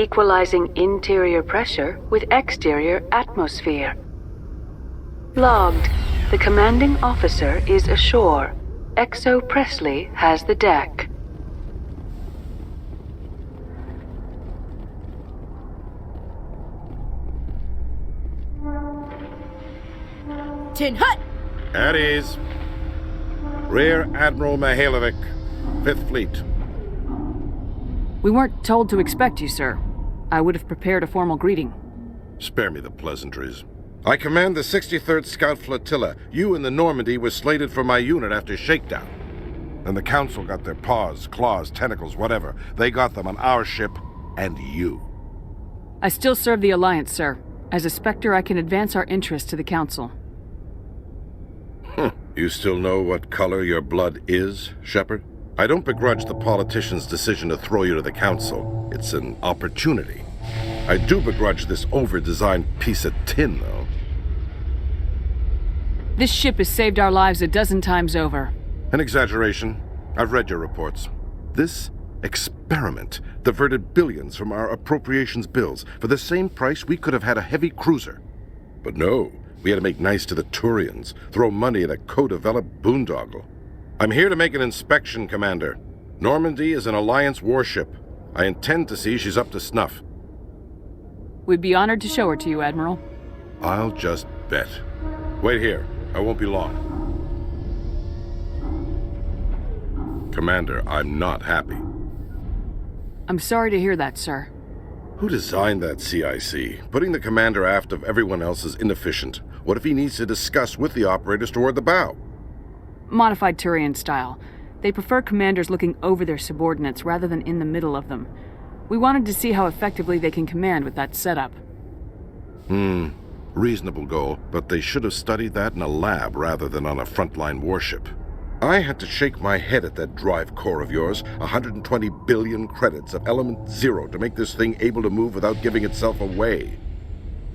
equalizing interior pressure with exterior atmosphere. Logged. The commanding officer is ashore. Exo Presley has the deck. Tin Hut! At ease. Rear Admiral Mihailovic, 5th Fleet. We weren't told to expect you, sir. I would have prepared a formal greeting. Spare me the pleasantries. I command the 63rd Scout Flotilla. You and the Normandy were slated for my unit after shakedown. And the Council got their paws, claws, tentacles, whatever. They got them on our ship, and you. I still serve the Alliance, sir. As a Spectre, I can advance our interests to the Council. You still know what color your blood is, Shepard? I don't begrudge the politician's decision to throw you to the Council. It's an opportunity. I do begrudge this over-designed piece of tin, though. This ship has saved our lives a dozen times over. An exaggeration. I've read your reports. This experiment diverted billions from our appropriations bills. For the same price, we could have had a heavy cruiser. But no, we had to make nice to the Turians, throw money at a co-developed boondoggle. I'm here to make an inspection, Commander. Normandy is an Alliance warship. I intend to see she's up to snuff. We'd be honored to show her to you, Admiral. I'll just bet. Wait here. I won't be long. Commander, I'm not happy. I'm sorry to hear that, sir. Who designed that CIC? Putting the commander aft of everyone else is inefficient. What if he needs to discuss with the operators toward the bow? Modified Turian style. They prefer commanders looking over their subordinates rather than in the middle of them. We wanted to see how effectively they can command with that setup. Reasonable goal, but they should have studied that in a lab rather than on a frontline warship. I had to shake my head at that drive core of yours, 120 billion credits of element 0 to make this thing able to move without giving itself away.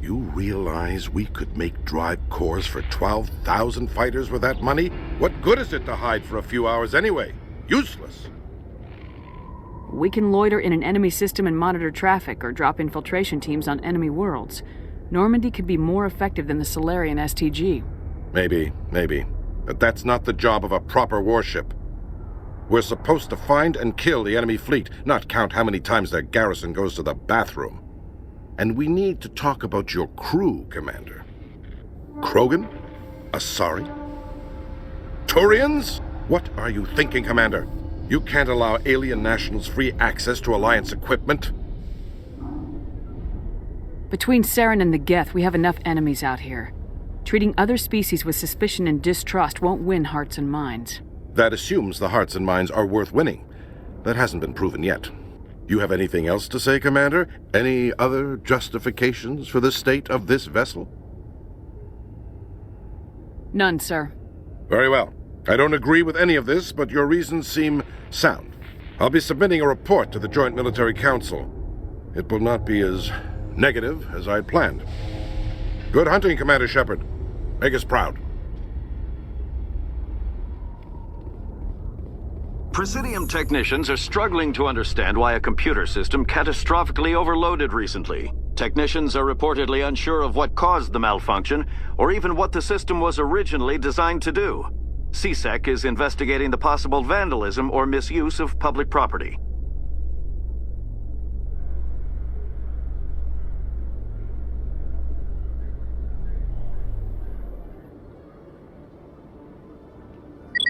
You realize we could make drive cores for 12,000 fighters with that money? What good is it to hide for a few hours anyway? Useless. We can loiter in an enemy system and monitor traffic or drop infiltration teams on enemy worlds. Normandy could be more effective than the Solarian STG. Maybe. But that's not the job of a proper warship. We're supposed to find and kill the enemy fleet, not count how many times their garrison goes to the bathroom. And we need to talk about your crew, Commander. Krogan? Asari? Turians? What are you thinking, Commander? You can't allow alien nationals free access to Alliance equipment. Between Saren and the Geth, we have enough enemies out here. Treating other species with suspicion and distrust won't win hearts and minds. That assumes the hearts and minds are worth winning. That hasn't been proven yet. You have anything else to say, Commander? Any other justifications for the state of this vessel? None, sir. Very well. I don't agree with any of this, but your reasons seem sound. I'll be submitting a report to the Joint Military Council. It will not be as negative as I'd planned. Good hunting, Commander Shepard. Make us proud. Presidium technicians are struggling to understand why a computer system catastrophically overloaded recently. Technicians are reportedly unsure of what caused the malfunction, or even what the system was originally designed to do. CSEC is investigating the possible vandalism or misuse of public property.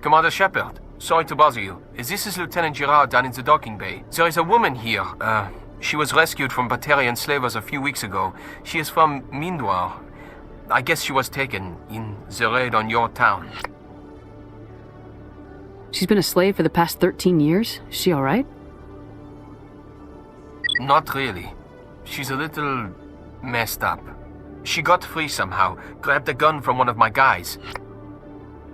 Commander Shepard, sorry to bother you. This is Lieutenant Girard down in the docking bay. There is a woman here. She was rescued from Batarian slavers a few weeks ago. She is from Mindior. I guess she was taken in the raid on your town. She's been a slave for the past 13 years? Is she alright? Not really. She's a little messed up. She got free somehow, grabbed a gun from one of my guys.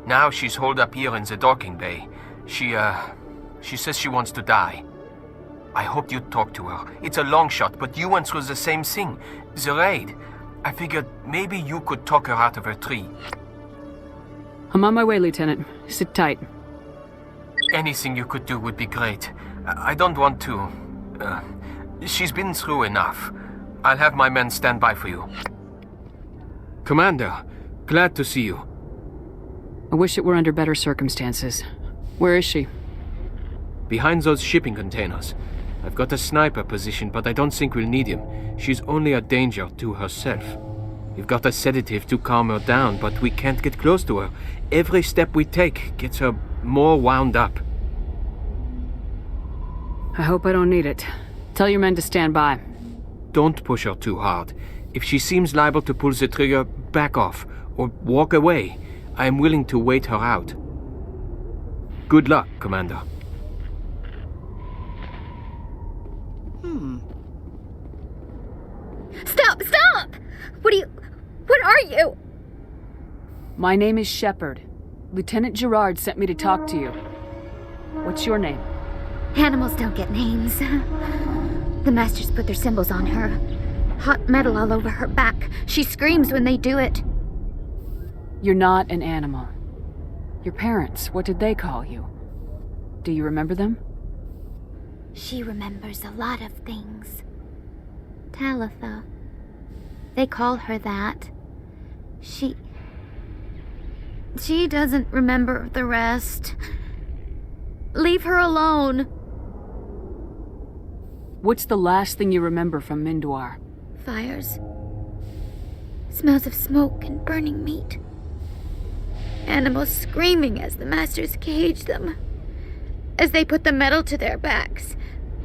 Now she's holed up here in the docking bay. She says she wants to die. I hoped you'd talk to her. It's a long shot, but you went through the same thing. The raid. I figured maybe you could talk her out of her tree. I'm on my way, Lieutenant. Sit tight. Anything you could do would be great. I don't want to... She's been through enough. I'll have my men stand by for you. Commander, glad to see you. I wish it were under better circumstances. Where is she? Behind those shipping containers. I've got a sniper position, but I don't think we'll need him. She's only a danger to herself. We've got a sedative to calm her down, but we can't get close to her. Every step we take gets her more wound up. I hope I don't need it. Tell your men to stand by. Don't push her too hard. If she seems liable to pull the trigger, back off, or walk away. I am willing to wait her out. Good luck, Commander. Stop! What are you? My name is Shepard. Lieutenant Gerard sent me to talk to you. What's your name? Animals don't get names. The Masters put their symbols on her. Hot metal all over her back. She screams when they do it. You're not an animal. Your parents, what did they call you? Do you remember them? She remembers a lot of things. Talitha. They call her that. She doesn't remember the rest. Leave her alone. What's the last thing you remember from Mindior? Fires. Smells of smoke and burning meat. Animals screaming as the Masters cage them. As they put the metal to their backs.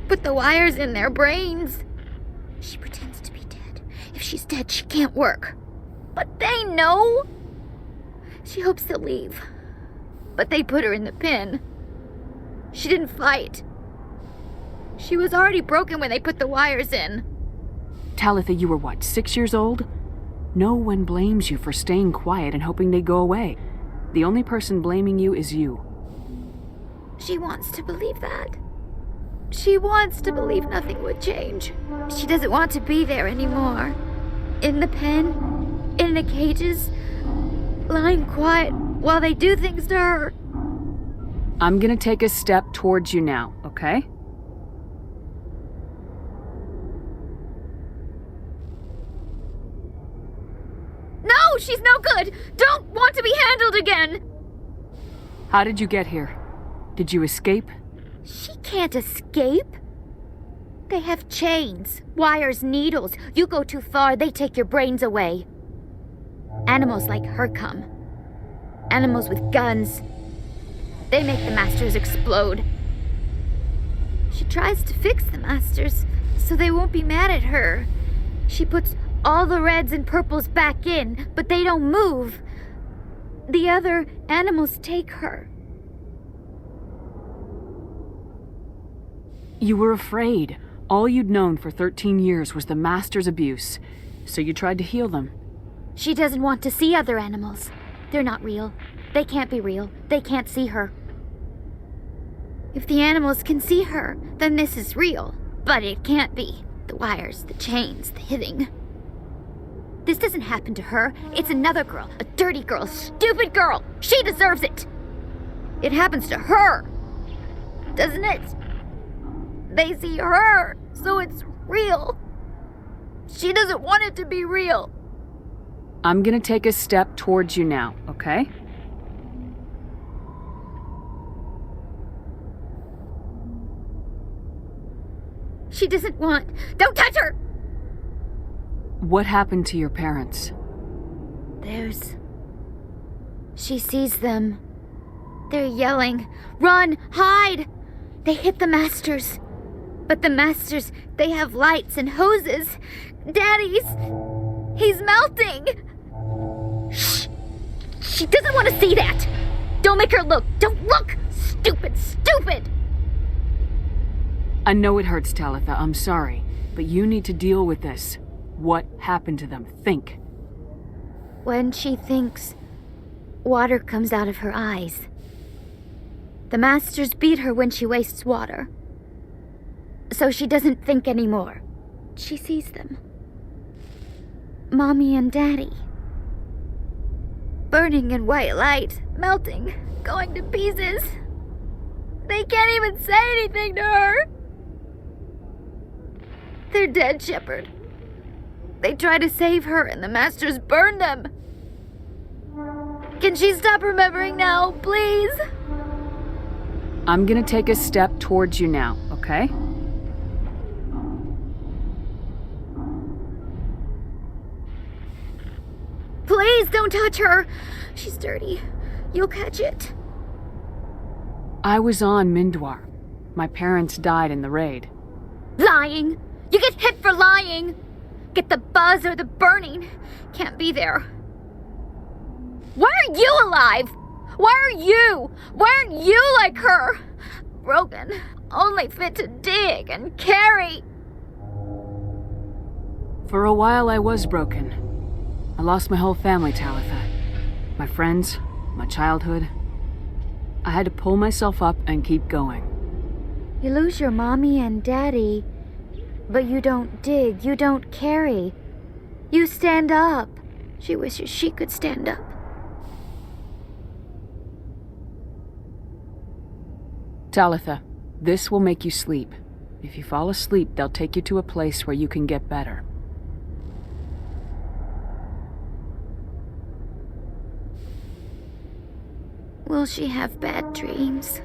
Put the wires in their brains. She pretends to be dead. If she's dead, she can't work. But they know. She hopes to leave. But they put her in the pen. She didn't fight. She was already broken when they put the wires in. Talitha, you were what, 6 years old? No one blames you for staying quiet and hoping they'd go away. The only person blaming you is you. She wants to believe that. She wants to believe nothing would change. She doesn't want to be there anymore. In the pen, in the cages, lying quiet while they do things to her. I'm gonna take a step towards you now, okay? No, she's no good! Don't want to be handled again! How did you get here? Did you escape? She can't escape. They have chains, wires, needles. You go too far, they take your brains away. Animals like her come. Animals with guns. They make the Masters explode. She tries to fix the Masters so they won't be mad at her. She puts all the reds and purples back in, but they don't move. The other animals take her. You were afraid. All you'd known for 13 years was the Master's abuse, so you tried to heal them. She doesn't want to see other animals. They're not real. They can't be real. They can't see her. If the animals can see her, then this is real. But it can't be. The wires, the chains, the hitting. This doesn't happen to her. It's another girl. A dirty girl. Stupid girl. She deserves it. It happens to her. Doesn't it? They see her, so it's real. She doesn't want it to be real. I'm gonna take a step towards you now, okay? She doesn't want... Don't touch her! What happened to your parents? She sees them. They're yelling, "Run! Hide!" They hit the Masters. But the Masters, they have lights and hoses. Daddy's... He's melting! Shh! She doesn't want to see that! Don't make her look! Don't look! Stupid! I know it hurts, Talitha. I'm sorry. But you need to deal with this. What happened to them? Think. When she thinks, water comes out of her eyes. The Masters beat her when she wastes water. So she doesn't think anymore. She sees them. Mommy and Daddy. Burning in white light, melting, going to pieces. They can't even say anything to her. They're dead, Shepard. They tried to save her and the Masters burned them. Can she stop remembering now, please? I'm gonna take a step towards you now, okay? Please don't touch her. She's dirty. You'll catch it. I was on Mindior. My parents died in the raid. Lying. You get hit for lying. Get the buzz or the burning. Can't be there. Why are you alive? Why are you? Why aren't you like her? Broken. Only fit to dig and carry. For a while I was broken. I lost my whole family, Talitha. My friends, my childhood. I had to pull myself up and keep going. You lose your mommy and daddy, but you don't dig, you don't carry. You stand up. She wishes she could stand up. Talitha, this will make you sleep. If you fall asleep, they'll take you to a place where you can get better. Will she have bad dreams?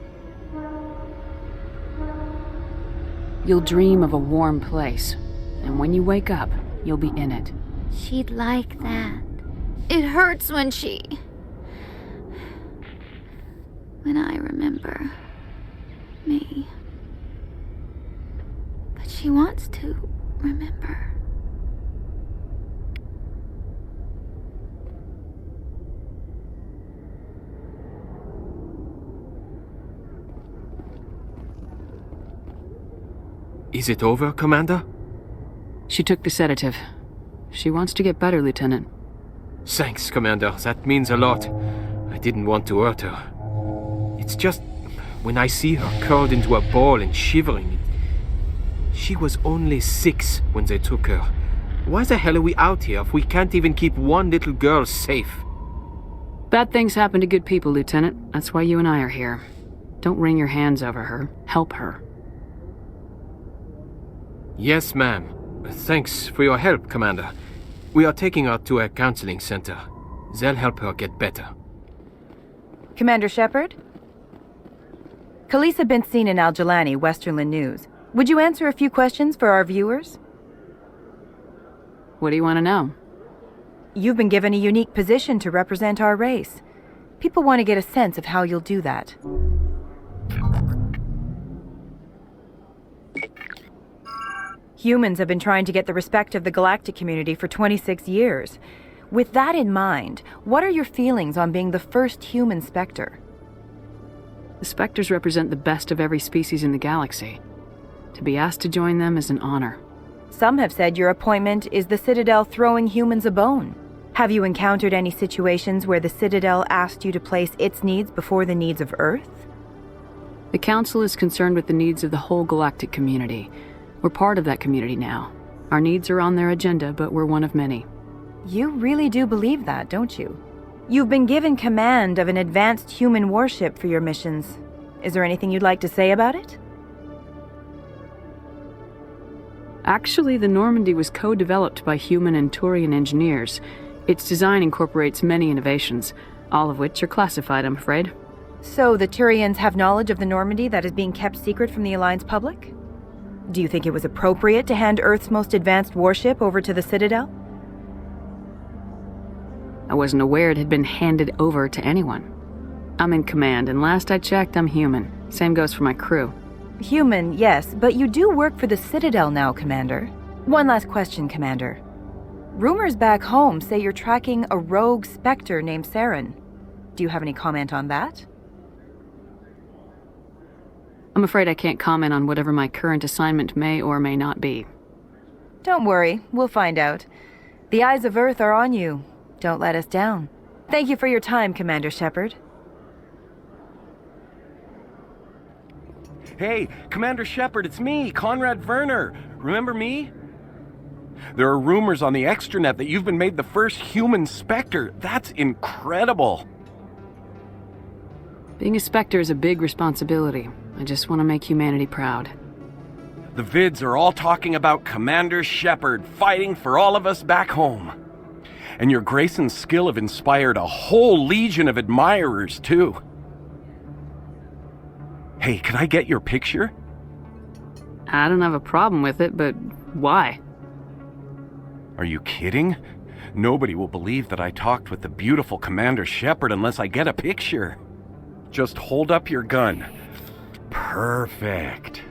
You'll dream of a warm place, and when you wake up, you'll be in it. She'd like that. It hurts when I remember me. But she wants to remember. Is it over, Commander? She took the sedative. She wants to get better, Lieutenant. Thanks, Commander. That means a lot. I didn't want to hurt her. It's just, when I see her curled into a ball and shivering, she was only 6 when they took her. Why the hell are we out here if we can't even keep one little girl safe? Bad things happen to good people, Lieutenant. That's why you and I are here. Don't wring your hands over her. Help her. Yes, ma'am. Thanks for your help, Commander. We are taking her to a counseling center. They'll help her get better. Commander Shepard? Khaleesa bint Sinan al-Jalani, Westerland News. Would you answer a few questions for our viewers? What do you want to know? You've been given a unique position to represent our race. People want to get a sense of how you'll do that. Humans have been trying to get the respect of the galactic community for 26 years. With that in mind, what are your feelings on being the first human Spectre? The Spectres represent the best of every species in the galaxy. To be asked to join them is an honor. Some have said your appointment is the Citadel throwing humans a bone. Have you encountered any situations where the Citadel asked you to place its needs before the needs of Earth? The Council is concerned with the needs of the whole galactic community. We're part of that community now. Our needs are on their agenda, but we're one of many. You really do believe that, don't you? You've been given command of an advanced human warship for your missions. Is there anything you'd like to say about it? Actually, the Normandy was co-developed by human and Turian engineers. Its design incorporates many innovations, all of which are classified, I'm afraid. So the Turians have knowledge of the Normandy that is being kept secret from the Alliance public? Do you think it was appropriate to hand Earth's most advanced warship over to the Citadel? I wasn't aware it had been handed over to anyone. I'm in command, and last I checked, I'm human. Same goes for my crew. Human, yes, but you do work for the Citadel now, Commander. One last question, Commander. Rumors back home say you're tracking a rogue Spectre named Saren. Do you have any comment on that? I'm afraid I can't comment on whatever my current assignment may or may not be. Don't worry, we'll find out. The eyes of Earth are on you. Don't let us down. Thank you for your time, Commander Shepard. Hey, Commander Shepard, it's me, Conrad Werner. Remember me? There are rumors on the extranet that you've been made the first human Spectre. That's incredible. Being a Spectre is a big responsibility. I just want to make humanity proud. The vids are all talking about Commander Shepard fighting for all of us back home. And your grace and skill have inspired a whole legion of admirers, too. Hey, can I get your picture? I don't have a problem with it, but why? Are you kidding? Nobody will believe that I talked with the beautiful Commander Shepard unless I get a picture. Just hold up your gun. Perfect.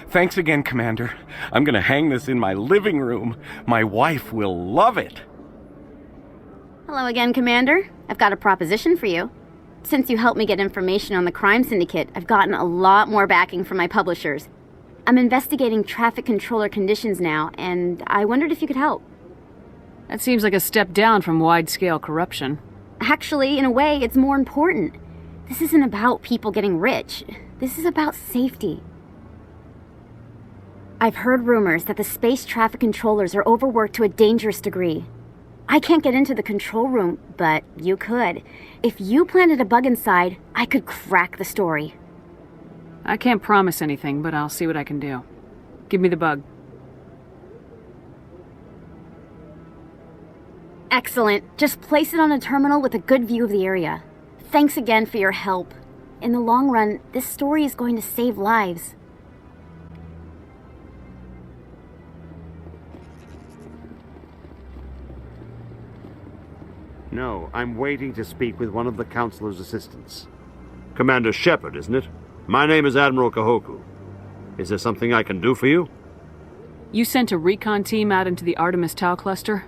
Thanks again, Commander. I'm gonna hang this in my living room. My wife will love it. Hello again, Commander. I've got a proposition for you. Since you helped me get information on the crime syndicate, I've gotten a lot more backing from my publishers. I'm investigating traffic controller conditions now, and I wondered if you could help. That seems like a step down from wide-scale corruption. Actually, in a way, it's more important. This isn't about people getting rich. This is about safety. I've heard rumors that the space traffic controllers are overworked to a dangerous degree. I can't get into the control room, but you could. If you planted a bug inside, I could crack the story. I can't promise anything, but I'll see what I can do. Give me the bug. Excellent. Just place it on a terminal with a good view of the area. Thanks again for your help. In the long run, this story is going to save lives. No, I'm waiting to speak with one of the Counselor's assistants. Commander Shepard, isn't it? My name is Admiral Kahoku. Is there something I can do for you? You sent a recon team out into the Artemis Tau cluster?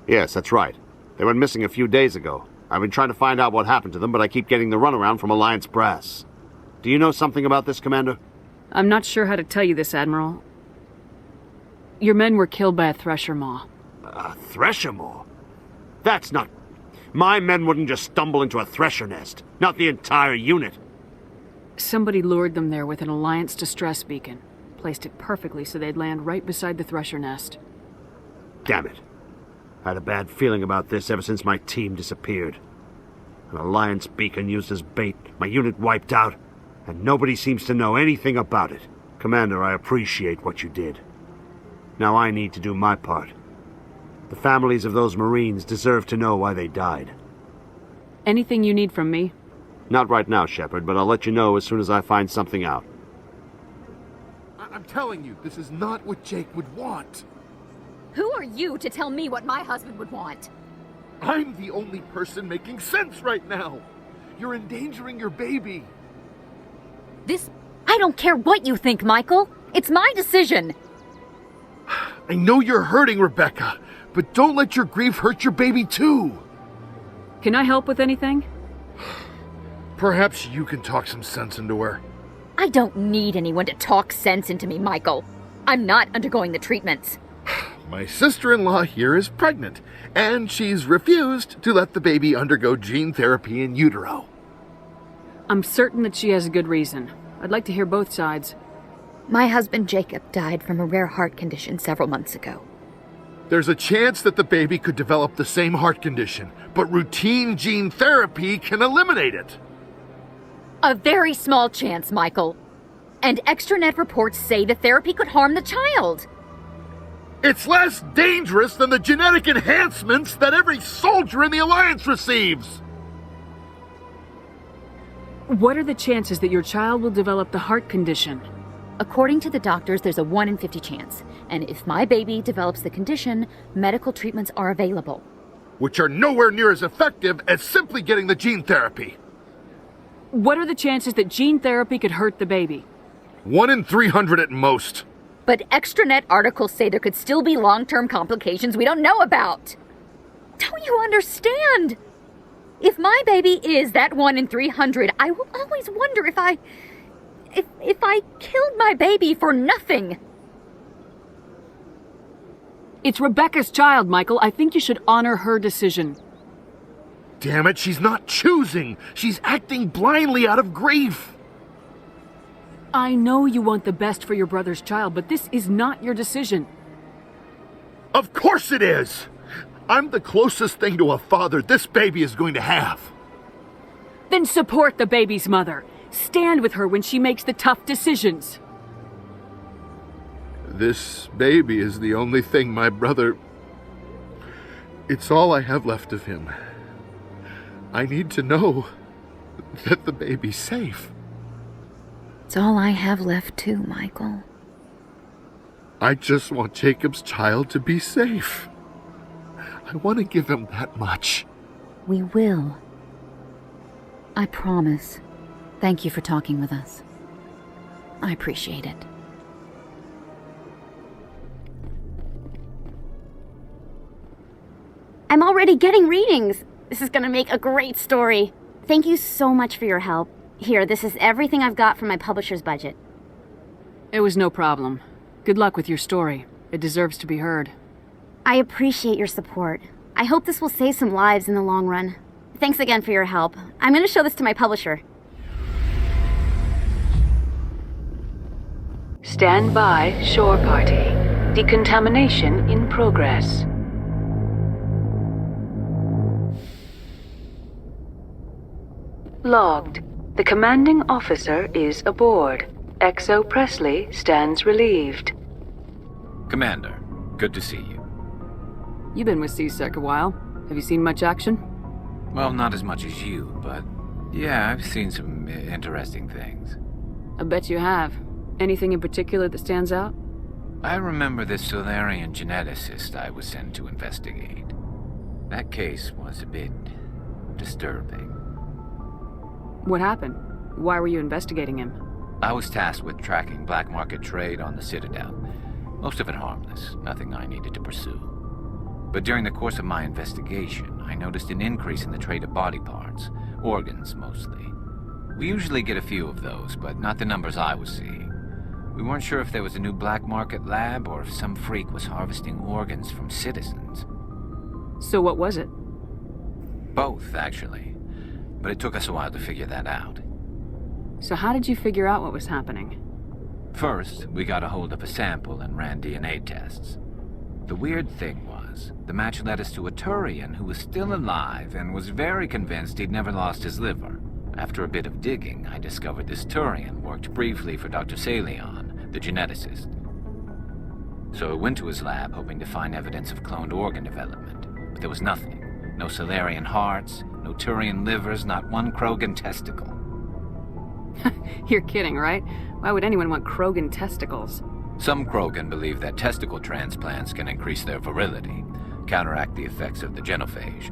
Yes, that's right. They went missing a few days ago. I've been trying to find out what happened to them, but I keep getting the runaround from Alliance brass. Do you know something about this, Commander? I'm not sure how to tell you this, Admiral. Your men were killed by a thresher maw. A thresher maw? That's not... My men wouldn't just stumble into a thresher nest. Not the entire unit. Somebody lured them there with an Alliance distress beacon. Placed it perfectly so they'd land right beside the thresher nest. Damn it. I had a bad feeling about this ever since my team disappeared. An Alliance beacon used as bait, my unit wiped out, and nobody seems to know anything about it. Commander, I appreciate what you did. Now I need to do my part. The families of those Marines deserve to know why they died. Anything you need from me? Not right now, Shepard, but I'll let you know as soon as I find something out. I'm telling you, this is not what Jake would want. Who are you to tell me what my husband would want? I'm the only person making sense right now. You're endangering your baby. I don't care what you think, Michael. It's my decision. I know you're hurting, Rebecca, but don't let your grief hurt your baby too. Can I help with anything? Perhaps you can talk some sense into her. I don't need anyone to talk sense into me, Michael. I'm not undergoing the treatments. My sister-in-law here is pregnant, and she's refused to let the baby undergo gene therapy in utero. I'm certain that she has a good reason. I'd like to hear both sides. My husband Jacob died from a rare heart condition several months ago. There's a chance that the baby could develop the same heart condition, but routine gene therapy can eliminate it. A very small chance, Michael. And extranet reports say the therapy could harm the child. It's less dangerous than the genetic enhancements that every soldier in the Alliance receives. What are the chances that your child will develop the heart condition? According to the doctors, there's a 1 in 50 chance. And if my baby develops the condition, medical treatments are available. Which are nowhere near as effective as simply getting the gene therapy. What are the chances that gene therapy could hurt the baby? 1 in 300 at most. But extranet articles say there could still be long-term complications we don't know about. Don't you understand? If my baby is that 1 in 300, I will always wonder if I killed my baby for nothing. It's Rebecca's child, Michael. I think you should honor her decision. Damn it, she's not choosing. She's acting blindly out of grief. I know you want the best for your brother's child, but this is not your decision. Of course it is! I'm the closest thing to a father this baby is going to have. Then support the baby's mother. Stand with her when she makes the tough decisions. This baby is the only thing my brother... It's all I have left of him. I need to know that the baby's safe. It's all I have left too, Michael. I just want Jacob's child to be safe. I want to give him that much. We will. I promise. Thank you for talking with us. I appreciate it. I'm already getting readings. This is gonna make a great story. Thank you so much for your help. Here, this is everything I've got from my publisher's budget. It was no problem. Good luck with your story. It deserves to be heard. I appreciate your support. I hope this will save some lives in the long run. Thanks again for your help. I'm gonna show this to my publisher. Stand by, shore party. Decontamination in progress. Logged. The commanding officer is aboard. XO Presley stands relieved. Commander, good to see you. You've been with CSEC a while. Have you seen much action? Well, not as much as you, but yeah, I've seen some interesting things. I bet you have. Anything in particular that stands out? I remember this Solarian geneticist I was sent to investigate. That case was a bit disturbing. What happened? Why were you investigating him? I was tasked with tracking black market trade on the Citadel. Most of it harmless, nothing I needed to pursue. But during the course of my investigation, I noticed an increase in the trade of body parts, organs mostly. We usually get a few of those, but not the numbers I was seeing. We weren't sure if there was a new black market lab or if some freak was harvesting organs from citizens. So what was it? Both, actually. But it took us a while to figure that out. So how did you figure out what was happening? First, we got a hold of a sample and ran DNA tests. The weird thing was, the match led us to a Turian who was still alive and was very convinced he'd never lost his liver. After a bit of digging, I discovered this Turian worked briefly for Dr. Salion, the geneticist. So I went to his lab hoping to find evidence of cloned organ development, but there was nothing. No Solarian hearts, no Turian livers, not one Krogan testicle. You're kidding, right? Why would anyone want Krogan testicles? Some Krogan believe that testicle transplants can increase their virility, counteract the effects of the genophage.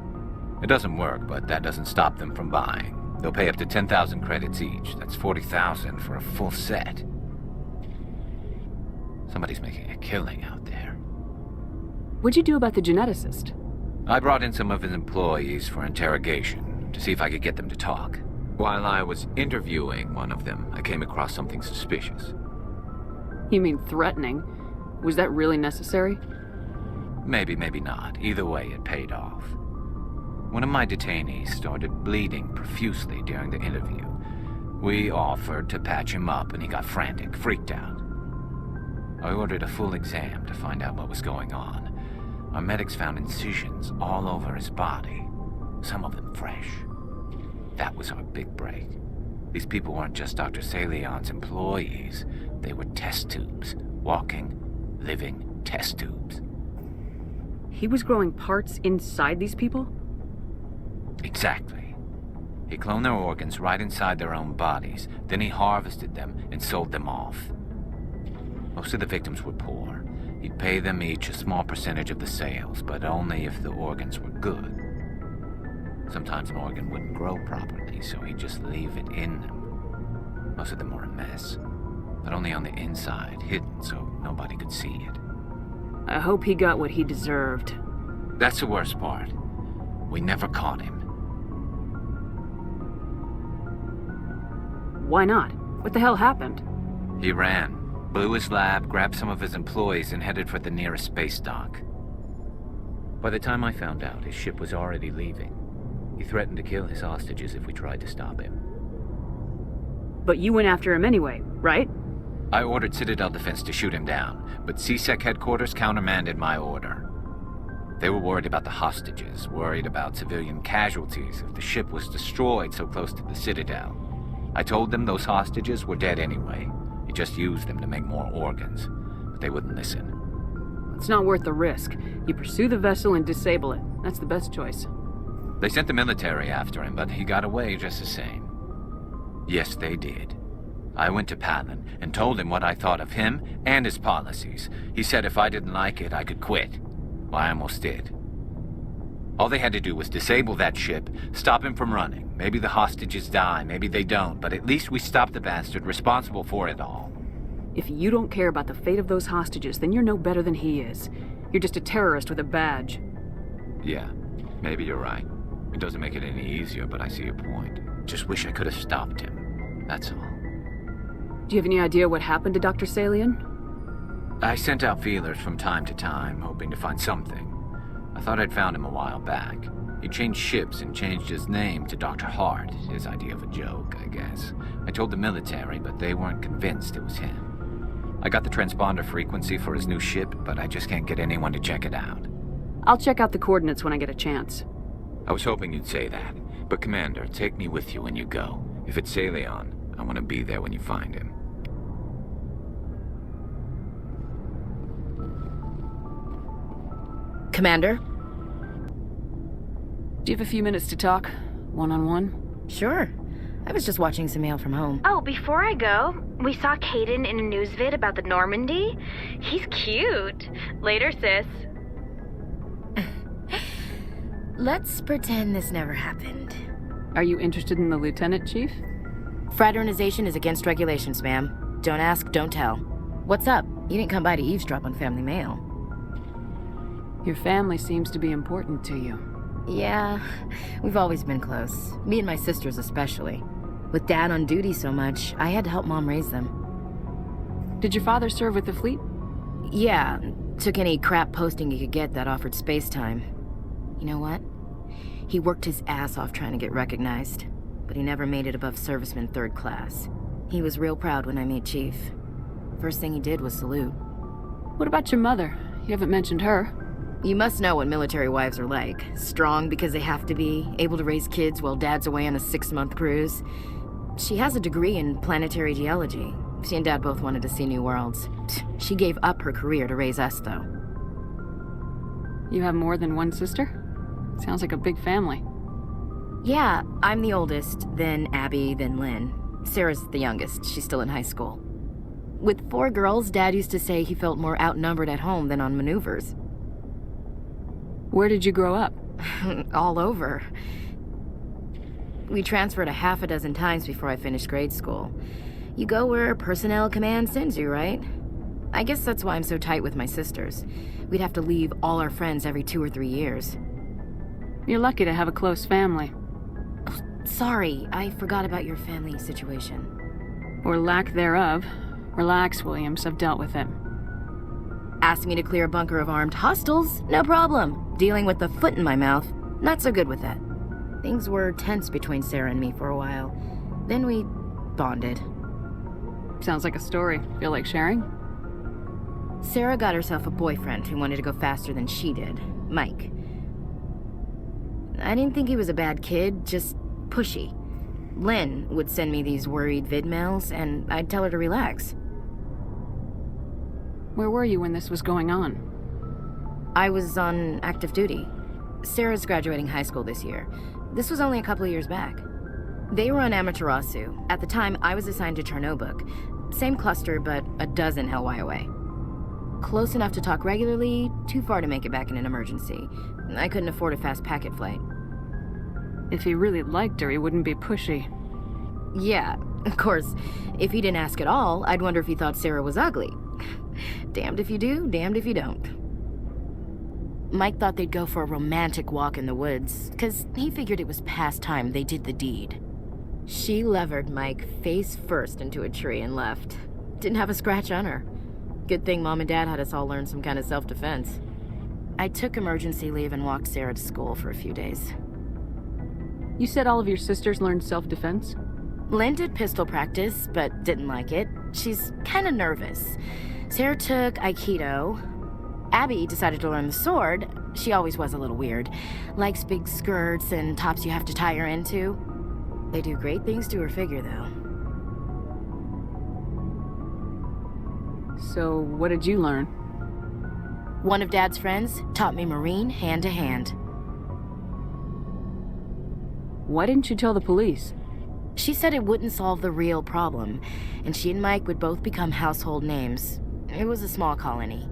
It doesn't work, but that doesn't stop them from buying. They'll pay up to 10,000 credits each. That's 40,000 for a full set. Somebody's making a killing out there. What'd you do about the geneticist? I brought in some of his employees for interrogation, to see if I could get them to talk. While I was interviewing one of them, I came across something suspicious. You mean threatening? Was that really necessary? Maybe, maybe not. Either way, it paid off. One of my detainees started bleeding profusely during the interview. We offered to patch him up, and he got frantic, freaked out. I ordered a full exam to find out what was going on. Our medics found incisions all over his body, some of them fresh. That was our big break. These people weren't just Dr. Salion's employees. They were test tubes. Walking, living test tubes. He was growing parts inside these people? Exactly. He cloned their organs right inside their own bodies. Then he harvested them and sold them off. Most of the victims were poor. He'd pay them each a small percentage of the sales, but only if the organs were good. Sometimes an organ wouldn't grow properly, so he'd just leave it in them. Most of them were a mess, but only on the inside, hidden so nobody could see it. I hope he got what he deserved. That's the worst part. We never caught him. Why not? What the hell happened? He ran, blew his lab, grabbed some of his employees, and headed for the nearest space dock. By the time I found out, his ship was already leaving. He threatened to kill his hostages if we tried to stop him. But you went after him anyway, right? I ordered Citadel Defense to shoot him down, but CSEC headquarters countermanded my order. They were worried about the hostages, worried about civilian casualties if the ship was destroyed so close to the Citadel. I told them those hostages were dead anyway. He just used them to make more organs. But they wouldn't listen. It's not worth the risk. You pursue the vessel and disable it. That's the best choice. They sent the military after him, but he got away just the same. Yes, they did. I went to Palin and told him what I thought of him and his policies. He said if I didn't like it, I could quit. Well, I almost did. All they had to do was disable that ship, stop him from running. Maybe the hostages die, maybe they don't, but at least we stopped the bastard responsible for it all. If you don't care about the fate of those hostages, then you're no better than he is. You're just a terrorist with a badge. Yeah, maybe you're right. It doesn't make it any easier, but I see your point. Just wish I could have stopped him. That's all. Do you have any idea what happened to Dr. Salian? I sent out feelers from time to time, hoping to find something. I thought I'd found him a while back. He changed ships and changed his name to Dr. Hart, his idea of a joke, I guess. I told the military, but they weren't convinced it was him. I got the transponder frequency for his new ship, but I just can't get anyone to check it out. I'll check out the coordinates when I get a chance. I was hoping you'd say that. But Commander, take me with you when you go. If it's Salion, I want to be there when you find him. Commander? Do you have a few minutes to talk? One-on-one? Sure. I was just watching some mail from home. Oh, before I go, we saw Caden in a news vid about the Normandy. He's cute. Later, sis. Let's pretend this never happened. Are you interested in the Lieutenant, Chief? Fraternization is against regulations, ma'am. Don't ask, don't tell. What's up? You didn't come by to eavesdrop on family mail. Your family seems to be important to you. Yeah, we've always been close. Me and my sisters especially. With Dad on duty so much, I had to help Mom raise them. Did your father serve with the fleet? Yeah, took any crap posting he could get that offered space time. You know what? He worked his ass off trying to get recognized, but he never made it above serviceman 3rd class. He was real proud when I made Chief. First thing he did was salute. What about your mother? You haven't mentioned her. You must know what military wives are like. Strong because they have to be, able to raise kids while Dad's away on a 6-month cruise. She has a degree in planetary geology. She and Dad both wanted to see new worlds. She gave up her career to raise us, though. You have more than one sister? Sounds like a big family. Yeah, I'm the oldest, then Abby, then Lynn. Sarah's the youngest. She's still in high school. With 4 girls, Dad used to say he felt more outnumbered at home than on maneuvers. Where did you grow up? All over. We transferred a half a dozen times before I finished grade school. You go where personnel command sends you, right? I guess that's why I'm so tight with my sisters. We'd have to leave all our friends every 2 or 3 years. You're lucky to have a close family. Oh, sorry, I forgot about your family situation. Or lack thereof. Relax, Williams. I've dealt with it. Asked me to clear a bunker of armed hostiles? No problem. Dealing with the foot in my mouth? Not so good with that. Things were tense between Sarah and me for a while. Then we bonded. Sounds like a story. Feel like sharing? Sarah got herself a boyfriend who wanted to go faster than she did. Mike. I didn't think he was a bad kid, just pushy. Lynn would send me these worried vid mails, and I'd tell her to relax. Where were you when this was going on? I was on active duty. Sarah's graduating high school this year. This was only a couple of years back. They were on Amaterasu. At the time, I was assigned to Chernobog. Same cluster, but a dozen LY away. Close enough to talk regularly, too far to make it back in an emergency. I couldn't afford a fast packet flight. If he really liked her, he wouldn't be pushy. Yeah, of course. If he didn't ask at all, I'd wonder if he thought Sarah was ugly. Damned if you do, damned if you don't. Mike thought they'd go for a romantic walk in the woods, 'cause he figured it was past time they did the deed. She levered Mike face first into a tree and left. Didn't have a scratch on her. Good thing Mom and Dad had us all learn some kind of self-defense. I took emergency leave and walked Sarah to school for a few days. You said all of your sisters learned self-defense? Lynn did pistol practice, but didn't like it. She's kind of nervous. Sarah took Aikido. Abby decided to learn the sword. She always was a little weird. Likes big skirts and tops you have to tie her into. They do great things to her figure, though. So, what did you learn? One of Dad's friends taught me Marine hand to hand. Why didn't you tell the police? She said it wouldn't solve the real problem, and she and Mike would both become household names. It was a small colony.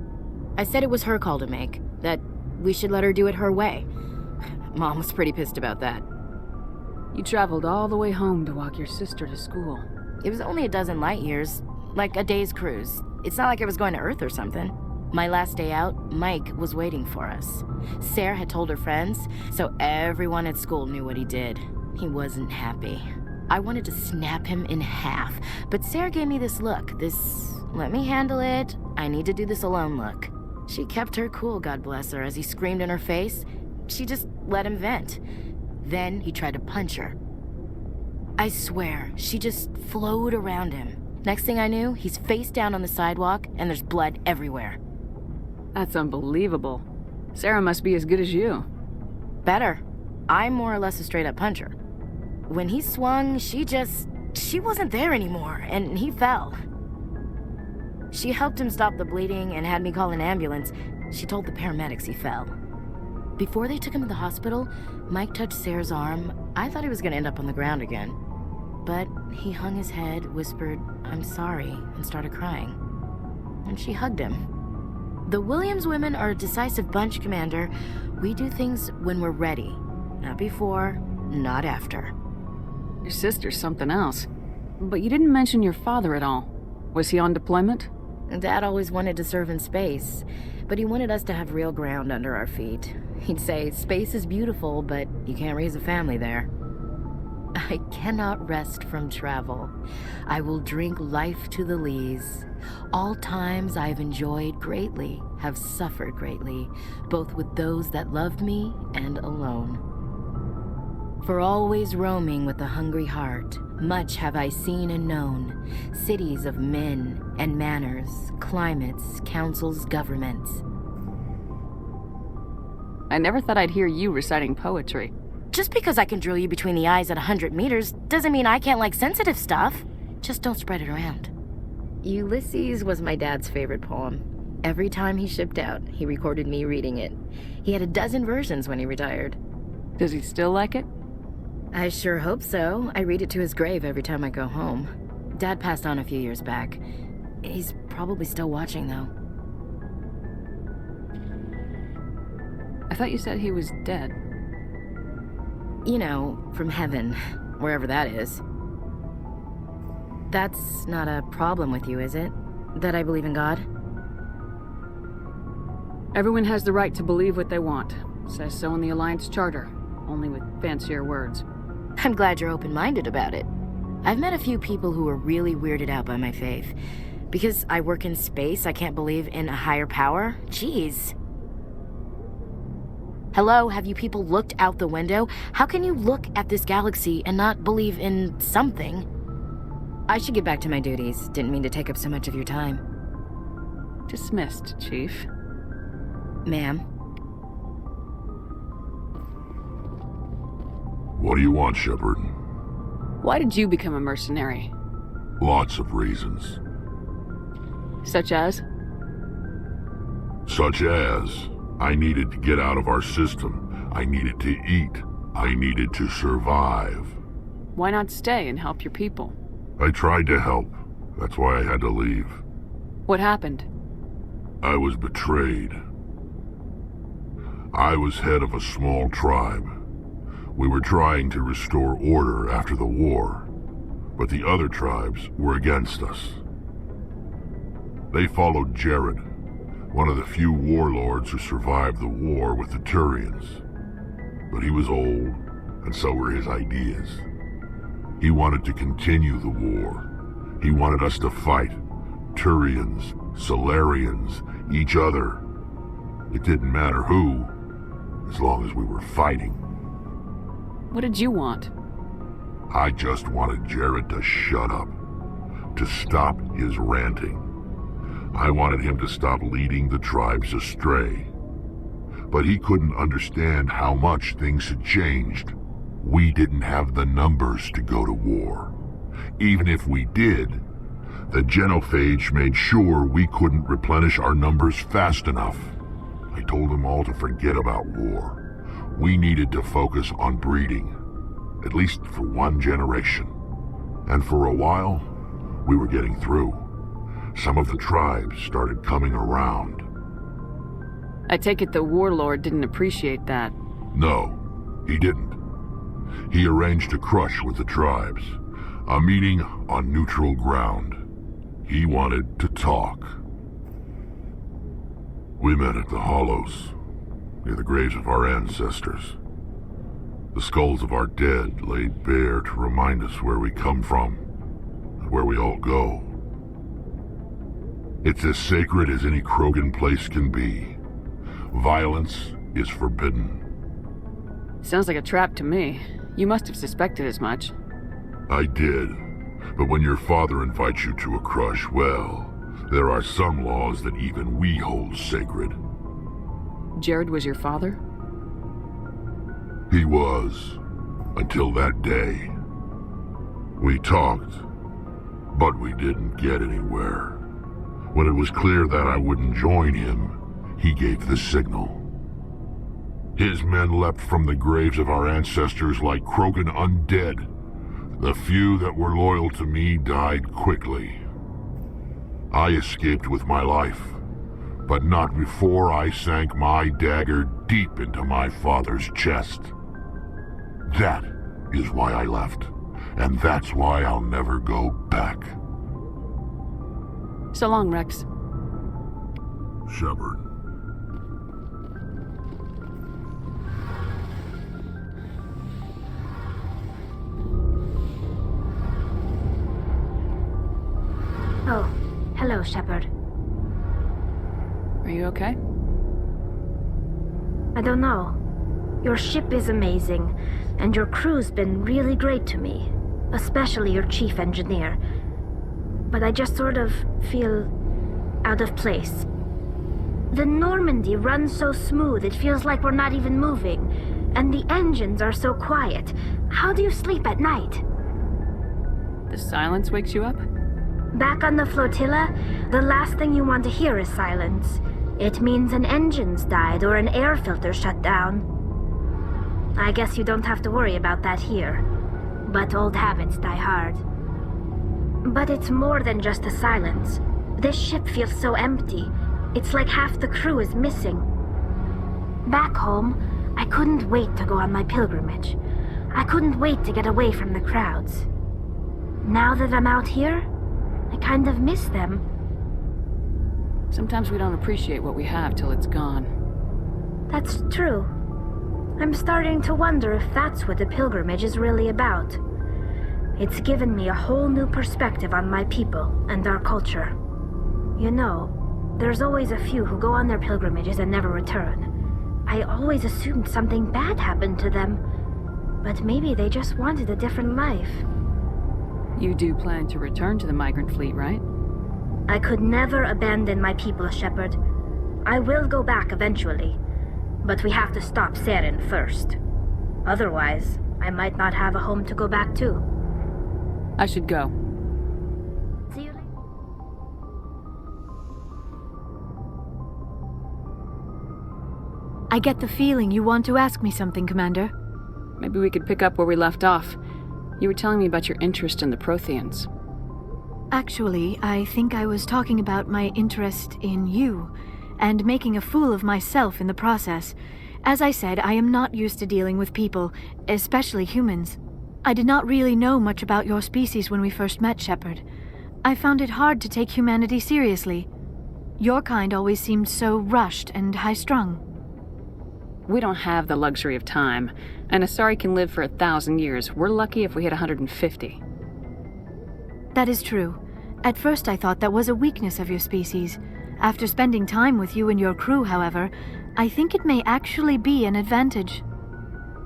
I said it was her call to make, that we should let her do it her way. Mom was pretty pissed about that. You traveled all the way home to walk your sister to school. It was only a dozen light years, like a day's cruise. It's not like I was going to Earth or something. My last day out, Mike was waiting for us. Sarah had told her friends, so everyone at school knew what he did. He wasn't happy. I wanted to snap him in half, but Sarah gave me this look, this let me handle it, I need to do this alone look. She kept her cool, God bless her, as he screamed in her face. She just let him vent. Then he tried to punch her. I swear, she just flowed around him. Next thing I knew, he's face down on the sidewalk and there's blood everywhere. That's unbelievable. Sarah must be as good as you. Better. I'm more or less a straight-up puncher. When he swung, she wasn't there anymore, and he fell. She helped him stop the bleeding and had me call an ambulance. She told the paramedics he fell. Before they took him to the hospital, Mike touched Sarah's arm. I thought he was going to end up on the ground again. But he hung his head, whispered, "I'm sorry," and started crying. And she hugged him. The Williams women are a decisive bunch, Commander. We do things when we're ready. Not before, not after. Your sister's something else. But you didn't mention your father at all. Was he on deployment? Dad always wanted to serve in space, but he wanted us to have real ground under our feet. He'd say, space is beautiful, but you can't raise a family there. I cannot rest from travel. I will drink life to the lees. All times I've enjoyed greatly, have suffered greatly, both with those that loved me and alone. For always roaming with a hungry heart, much have I seen and known, cities of men and manners, climates, councils, governments. I never thought I'd hear you reciting poetry. Just because I can drill you between the eyes at 100 meters doesn't mean I can't like sensitive stuff. Just don't spread it around. Ulysses was my dad's favorite poem. Every time he shipped out, he recorded me reading it. He had a dozen versions when he retired. Does he still like it? I sure hope so. I read it to his grave every time I go home. Dad passed on a few years back. He's probably still watching, though. I thought you said he was dead. You know, from heaven, wherever that is. That's not a problem with you, is it? That I believe in God? Everyone has the right to believe what they want. Says so in the Alliance Charter, only with fancier words. I'm glad you're open-minded about it. I've met a few people who are really weirded out by my faith. Because I work in space, I can't believe in a higher power? Jeez. Hello, have you people looked out the window? How can you look at this galaxy and not believe in something? I should get back to my duties. Didn't mean to take up so much of your time. Dismissed, Chief. Ma'am. What do you want, Shepard? Why did you become a mercenary? Lots of reasons. Such as? Such as, I needed to get out of our system. I needed to eat. I needed to survive. Why not stay and help your people? I tried to help. That's why I had to leave. What happened? I was betrayed. I was head of a small tribe. We were trying to restore order after the war, but the other tribes were against us. They followed Jared, one of the few warlords who survived the war with the Turians. But he was old, and so were his ideas. He wanted to continue the war. He wanted us to fight. Turians, Solarians, each other. It didn't matter who, as long as we were fighting. What did you want? I just wanted Jared to shut up, to stop his ranting. I wanted him to stop leading the tribes astray. But he couldn't understand how much things had changed. We didn't have the numbers to go to war. Even if we did, The genophage made sure we couldn't replenish our numbers fast enough. I told them all to forget about war. We needed to focus on breeding, at least for one generation. And for a while, we were getting through. Some of the tribes started coming around. I take it the warlord didn't appreciate that. No, he didn't. He arranged a crush with the tribes, a meeting on neutral ground. He wanted to talk. We met at the Hollows, near the graves of our ancestors. The skulls of our dead laid bare to remind us where we come from and where we all go. It's as sacred as any Krogan place can be. Violence is forbidden. Sounds like a trap to me. You must have suspected as much. I did. But when your father invites you to a crush, well, there are some laws that even we hold sacred. Jared was your father? He was, until that day. We talked, but we didn't get anywhere. When it was clear that I wouldn't join him, he gave the signal. His men leapt from the graves of our ancestors like Krogan undead. The few that were loyal to me died quickly. I escaped with my life, but not before I sank my dagger deep into my father's chest. That is why I left, and that's why I'll never go back. So long, Rex. Shepard. Oh, hello, Shepard. Are you okay? I don't know. Your ship is amazing, and your crew's been really great to me, especially your chief engineer. But I just sort of feel out of place. The Normandy runs so smooth it feels like we're not even moving, and the engines are so quiet. How do you sleep at night? The silence wakes you up? Back on the flotilla, the last thing you want to hear is silence. It means an engine's died or an air filter shut down. I guess you don't have to worry about that here. But old habits die hard. But it's more than just the silence. This ship feels so empty. It's like half the crew is missing. Back home, I couldn't wait to go on my pilgrimage. I couldn't wait to get away from the crowds. Now that I'm out here, I kind of miss them. Sometimes we don't appreciate what we have till it's gone. That's true. I'm starting to wonder if that's what the pilgrimage is really about. It's given me a whole new perspective on my people and our culture. You know, there's always a few who go on their pilgrimages and never return. I always assumed something bad happened to them, but maybe they just wanted a different life. You do plan to return to the migrant fleet, right? I could never abandon my people, Shepard. I will go back eventually, but we have to stop Saren first. Otherwise, I might not have a home to go back to. I should go. See you later. I get the feeling you want to ask me something, Commander. Maybe we could pick up where we left off. You were telling me about your interest in the Protheans. Actually, I think I was talking about my interest in you, and making a fool of myself in the process. As I said, I am not used to dealing with people, especially humans. I did not really know much about your species when we first met, Shepard. I found it hard to take humanity seriously. Your kind always seemed so rushed and high-strung. We don't have the luxury of time. An Asari can live for 1,000 years. We're lucky if we hit 150. That is true. At first I thought that was a weakness of your species. After spending time with you and your crew, however, I think it may actually be an advantage.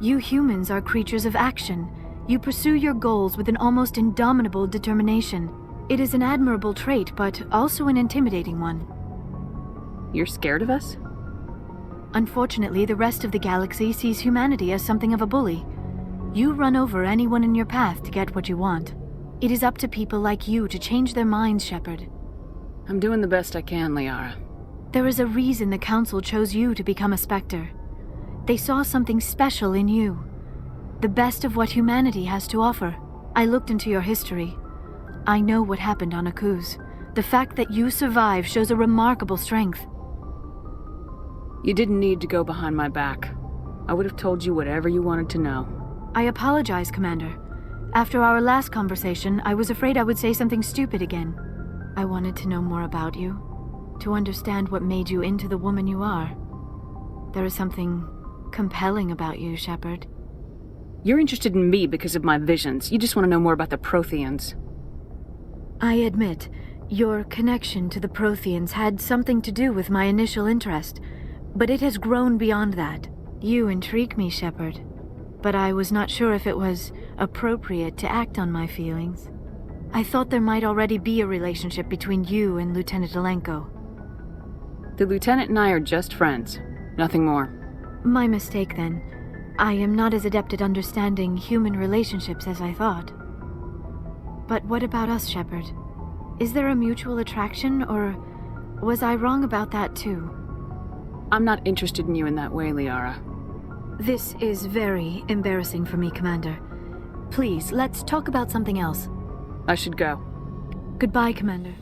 You humans are creatures of action. You pursue your goals with an almost indomitable determination. It is an admirable trait, but also an intimidating one. You're scared of us? Unfortunately, the rest of the galaxy sees humanity as something of a bully. You run over anyone in your path to get what you want. It is up to people like you to change their minds, Shepard. I'm doing the best I can, Liara. There is a reason the Council chose you to become a Spectre. They saw something special in you. The best of what humanity has to offer. I looked into your history. I know what happened on Akuz. The fact that you survived shows a remarkable strength. You didn't need to go behind my back. I would have told you whatever you wanted to know. I apologize, Commander. After our last conversation, I was afraid I would say something stupid again. I wanted to know more about you, to understand what made you into the woman you are. There is something compelling about you, Shepard. You're interested in me because of my visions. You just want to know more about the Protheans. I admit, your connection to the Protheans had something to do with my initial interest, but it has grown beyond that. You intrigue me, Shepard, but I was not sure if it was appropriate to act on my feelings. I thought there might already be a relationship between you and Lieutenant Alenko. The Lieutenant and I are just friends. Nothing more. My mistake, then. I am not as adept at understanding human relationships as I thought. But what about us, Shepard? Is there a mutual attraction, or was I wrong about that too? I'm not interested in you in that way, Liara. This is very embarrassing for me, Commander. Please, let's talk about something else. I should go. Goodbye, Commander.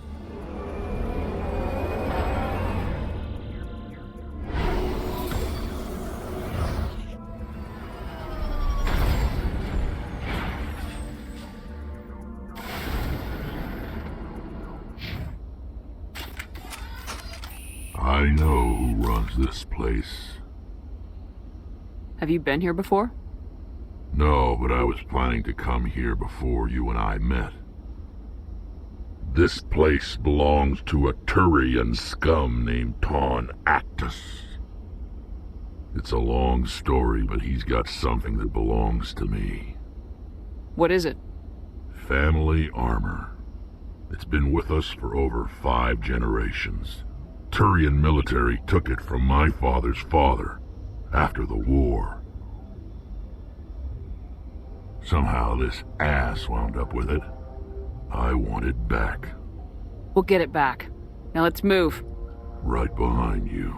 I know who runs this place. Have you been here before? No, but I was planning to come here before you and I met. This place belongs to a Turian scum named Taun Actus. It's a long story, but he's got something that belongs to me. What is it? Family armor. It's been with us for over 5 generations. Turian military took it from my father's father after the war. Somehow this ass wound up with it. I want it back. We'll get it back. Now let's move. Right behind you.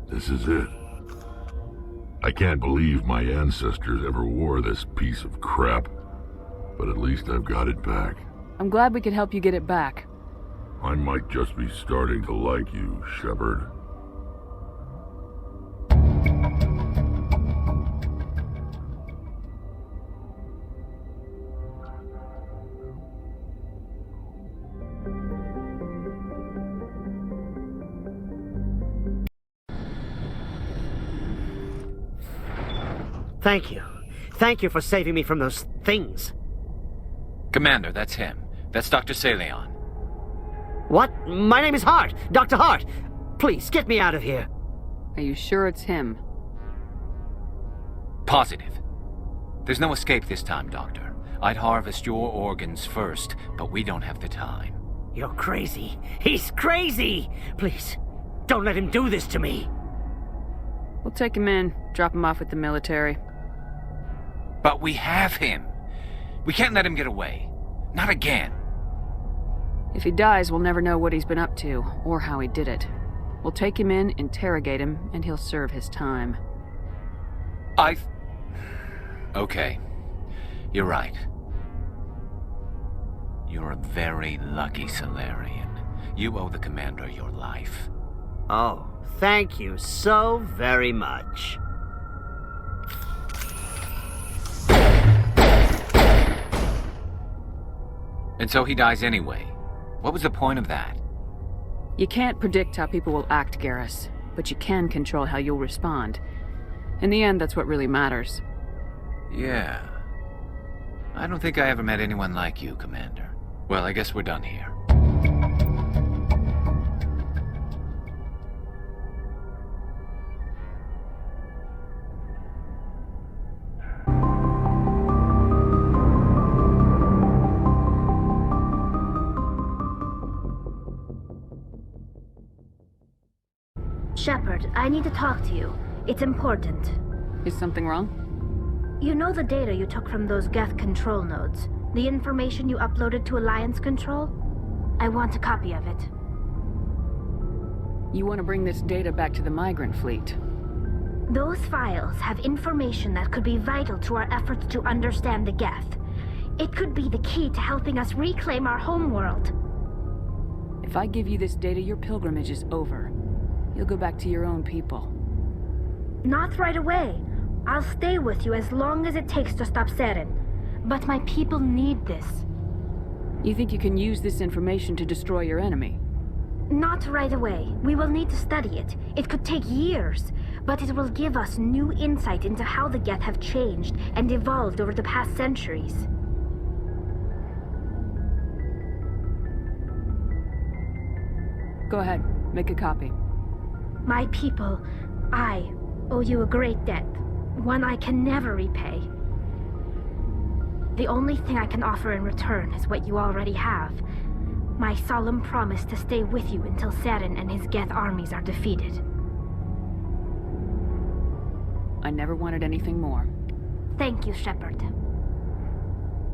This is it. I can't believe my ancestors ever wore this piece of crap, but at least I've got it back. I'm glad we could help you get it back. I might just be starting to like you, Shepard. Thank you. Thank you for saving me from those things. Commander, that's him. That's Dr. Saleon. What? My name is Hart. Dr. Hart. Please, get me out of here. Are you sure it's him? Positive. There's no escape this time, Doctor. I'd harvest your organs first, but we don't have the time. You're crazy. He's crazy! Please, don't let him do this to me. We'll take him in, drop him off with the military. But we have him. We can't let him get away. Not again. If he dies, we'll never know what he's been up to, or how he did it. We'll take him in, interrogate him, and he'll serve his time. Okay. You're right. You're a very lucky Salarian. You owe the Commander your life. Oh, thank you so very much. And so he dies anyway. What was the point of that? You can't predict how people will act, Garrus, but you can control how you'll respond. In the end, that's what really matters. Yeah. I don't think I ever met anyone like you, Commander. Well, I guess we're done here. Shepard, I need to talk to you. It's important. Is something wrong? You know the data you took from those Geth control nodes? The information you uploaded to Alliance Control? I want a copy of it. You want to bring this data back to the migrant fleet? Those files have information that could be vital to our efforts to understand the Geth. It could be the key to helping us reclaim our homeworld. If I give you this data, your pilgrimage is over. You'll go back to your own people. Not right away. I'll stay with you as long as it takes to stop Seren. But my people need this. You think you can use this information to destroy your enemy? Not right away. We will need to study it. It could take years, but it will give us new insight into how the Geth have changed and evolved over the past centuries. Go ahead, make a copy. My people, I owe you a great debt, one I can never repay. The only thing I can offer in return is what you already have. My solemn promise to stay with you until Seren and his Geth armies are defeated. I never wanted anything more. Thank you, Shepard.